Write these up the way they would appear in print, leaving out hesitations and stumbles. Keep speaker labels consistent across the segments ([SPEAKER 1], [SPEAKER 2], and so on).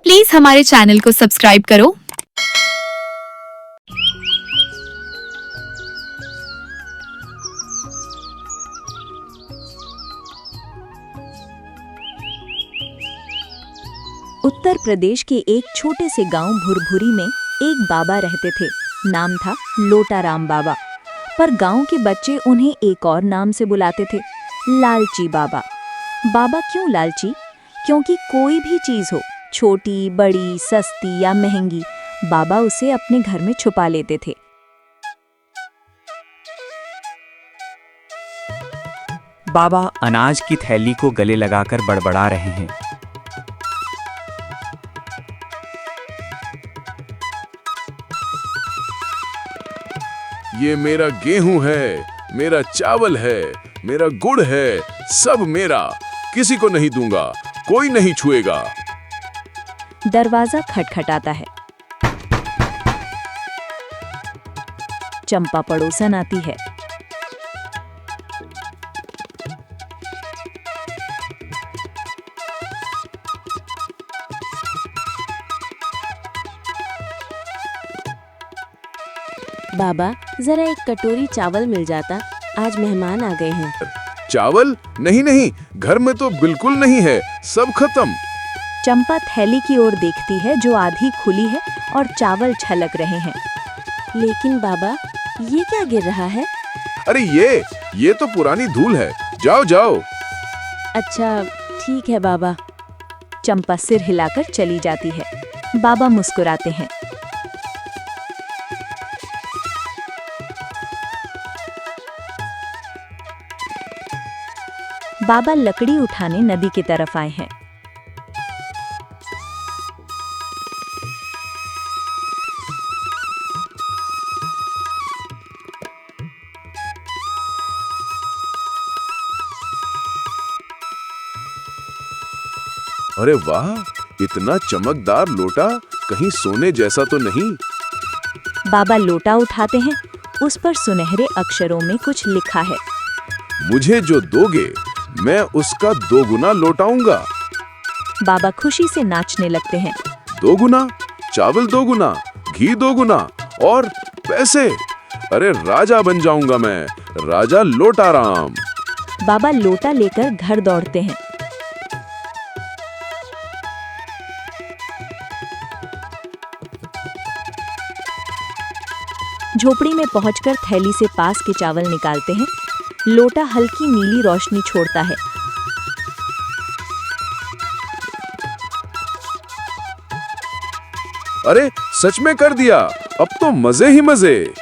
[SPEAKER 1] Please हमारे channel को subscribe करो।
[SPEAKER 2] उत्तर प्रदेश के एक छोटे से गांव भुरभुरी में एक बाबा रहते थे। नाम था लोटाराम बाबा, पर गांव के बच्चे उन्हें एक और नाम से बुलाते थे, लालची बाबा। बाबा क्यों लालची? क्योंकि कोई भी चीज हो, छोटी बड़ी सस्ती या महंगी, बाबा उसे अपने घर में छुपा लेते थे।
[SPEAKER 3] बाबा अनाज की थैली को गले लगाकर बड़बड़ा रहे हैं।
[SPEAKER 4] ये मेरा गेहूं है, मेरा चावल है, मेरा गुड़ है, सब मेरा, किसी को नहीं दूंगा, कोई नहीं छुएगा।
[SPEAKER 2] दरवाजा खटखटाता है। चंपा पड़ोसन आती है।
[SPEAKER 5] बाबा जरा एक कटोरी चावल मिल जाता, आज मेहमान आ गए हैं।
[SPEAKER 4] चावल? नहीं नहीं, घर में तो बिल्कुल नहीं है, सब खत्म।
[SPEAKER 2] चंपा थैली की ओर देखती है जो आधी खुली है और चावल छलक रहे हैं।
[SPEAKER 5] लेकिन बाबा ये क्या गिर रहा है?
[SPEAKER 4] अरे ये तो पुरानी धूल है, जाओ जाओ।
[SPEAKER 5] अच्छा ठीक है बाबा।
[SPEAKER 2] चंपा सिर हिलाकर चली जाती है। बाबा मुस्कुराते हैं। बाबा लकड़ी उठाने नदी की तरफ आए हैं।
[SPEAKER 4] अरे वाह, इतना चमकदार लोटा, कहीं सोने जैसा तो नहीं?
[SPEAKER 2] बाबा लोटा उठाते हैं। उस पर सुनहरे अक्षरों में कुछ लिखा है।
[SPEAKER 4] मुझे जो दोगे मैं उसका 2 गुना लौटाऊंगा।
[SPEAKER 2] बाबा खुशी से नाचने लगते हैं।
[SPEAKER 4] 2 गुना? चावल 2 गुना, घी 2 गुना और पैसे? अरे राजा बन जाऊंगा मैं, राजा लोटाराम।
[SPEAKER 2] बाबा लोटा लेकर घर दौड़ते हैं। झोपड़ी में पहुंचकर थैली से पास के चावल निकालते हैं। लोटा हल्की नीली रोशनी छोड़ता है।
[SPEAKER 4] अरे सच में कर दिया, अब तो मजे ही मजे।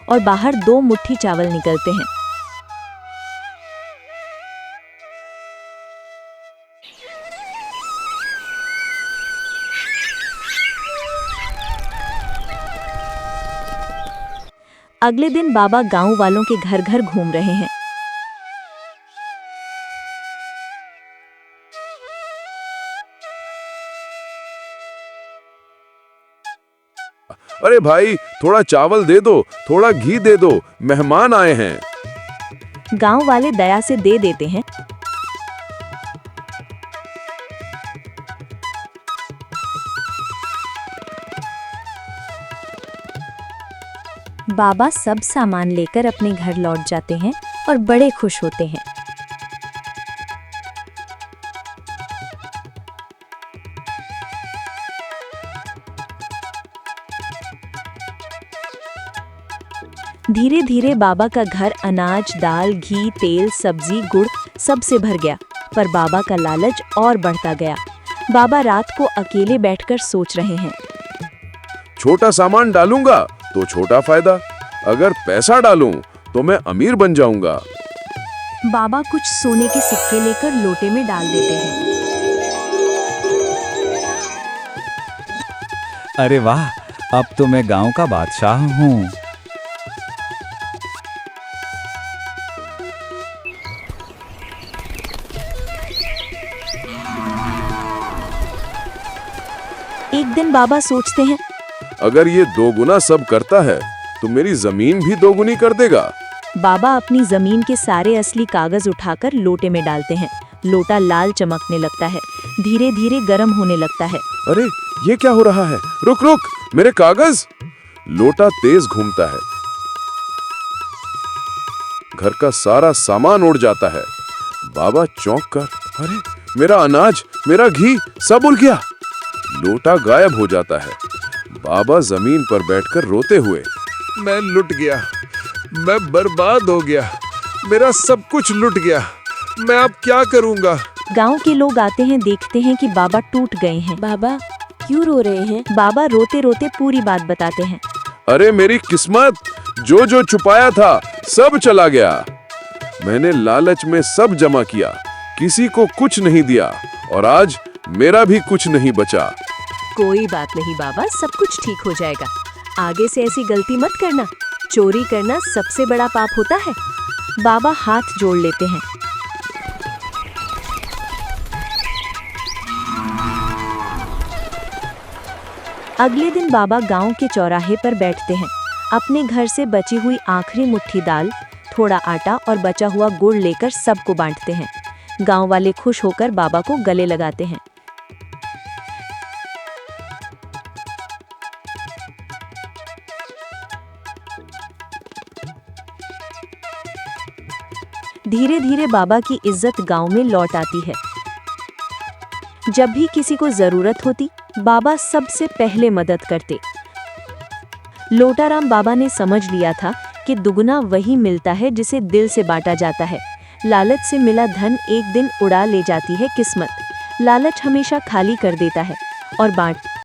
[SPEAKER 2] और बाहर 2 मुट्ठी चावल निकलते हैं। अगले दिन बाबा गांव वालों के घर घर घूम रहे हैं।
[SPEAKER 4] अरे भाई, थोड़ा चावल दे दो, थोड़ा घी दे दो, मेहमान आए हैं।
[SPEAKER 2] गांव वाले दया से दे देते हैं। बाबा सब सामान लेकर अपने घर लौट जाते हैं और बड़े खुश होते हैं। धीरे धीरे बाबा का घर अनाज, दाल, घी, तेल, सब्जी, गुड़ सब से भर गया। पर बाबा का लालच और बढ़ता गया। बाबा रात को अकेले बैठकर सोच रहे हैं।
[SPEAKER 4] छोटा सामान डालूंगा तो छोटा फायदा, अगर पैसा डालूं तो मैं अमीर बन जाऊंगा।
[SPEAKER 2] बाबा कुछ सोने के सिक्के लेकर लोटे में डाल देते हैं।
[SPEAKER 3] अरे वाह, अब तो मैं गांव का बादशाह हूँ।
[SPEAKER 2] एक दिन बाबा सोचते हैं,
[SPEAKER 4] अगर ये 2 गुना सब करता है तो मेरी जमीन भी 2 गुनी कर देगा।
[SPEAKER 2] बाबा अपनी जमीन के सारे असली कागज उठाकर लोटे में डालते हैं। लोटा लाल चमकने लगता है। धीरे धीरे गर्म होने लगता है।
[SPEAKER 4] अरे ये क्या हो रहा है? रुक रुक, मेरे कागज। लोटा तेज घूमता है, घर का सारा सामान उड़ जाता है। बाबा चौंक कर, अरे मेरा अनाज, मेरा घी सब उड़ गया। लोटा गायब हो जाता है। बाबा जमीन पर बैठकर रोते हुए, मैं लुट गया, मैं बर्बाद हो गया, मेरा सब कुछ लुट गया, मैं अब क्या करूंगा?
[SPEAKER 2] गांव के लोग आते हैं, देखते हैं कि बाबा टूट गए हैं।
[SPEAKER 5] बाबा क्यों रो रहे हैं?
[SPEAKER 2] बाबा रोते रोते पूरी बात बताते हैं।
[SPEAKER 4] अरे मेरी किस्मत, जो जो छुपाया था सब चला गया। मैंने लालच में सब जमा किया, किसी को कुछ नहीं दिया, और आज मेरा भी कुछ नहीं बचा।
[SPEAKER 2] कोई बात नहीं बाबा, सब कुछ ठीक हो जाएगा। आगे से ऐसी गलती मत करना। चोरी करना सबसे बड़ा पाप होता है। बाबा हाथ जोड़ लेते हैं। अगले दिन बाबा गांव के चौराहे पर बैठते हैं। अपने घर से बची हुई आखिरी मुट्ठी दाल, थोड़ा आटा और बचा हुआ गुड़ लेकर सबको बांटते हैं। गांव वाले खुश होकर बाबा को गले लगाते हैं। धीरे धीरे बाबा की इज्जत गांव में लौट आती है। जब भी किसी को जरूरत होती, बाबा सबसे पहले मदद करते। लोटाराम बाबा ने समझ लिया था कि दुगना वही मिलता है जिसे दिल से बांटा जाता है। लालच से मिला धन एक दिन उड़ा ले जाती है किस्मत। लालच हमेशा खाली कर देता है और बांट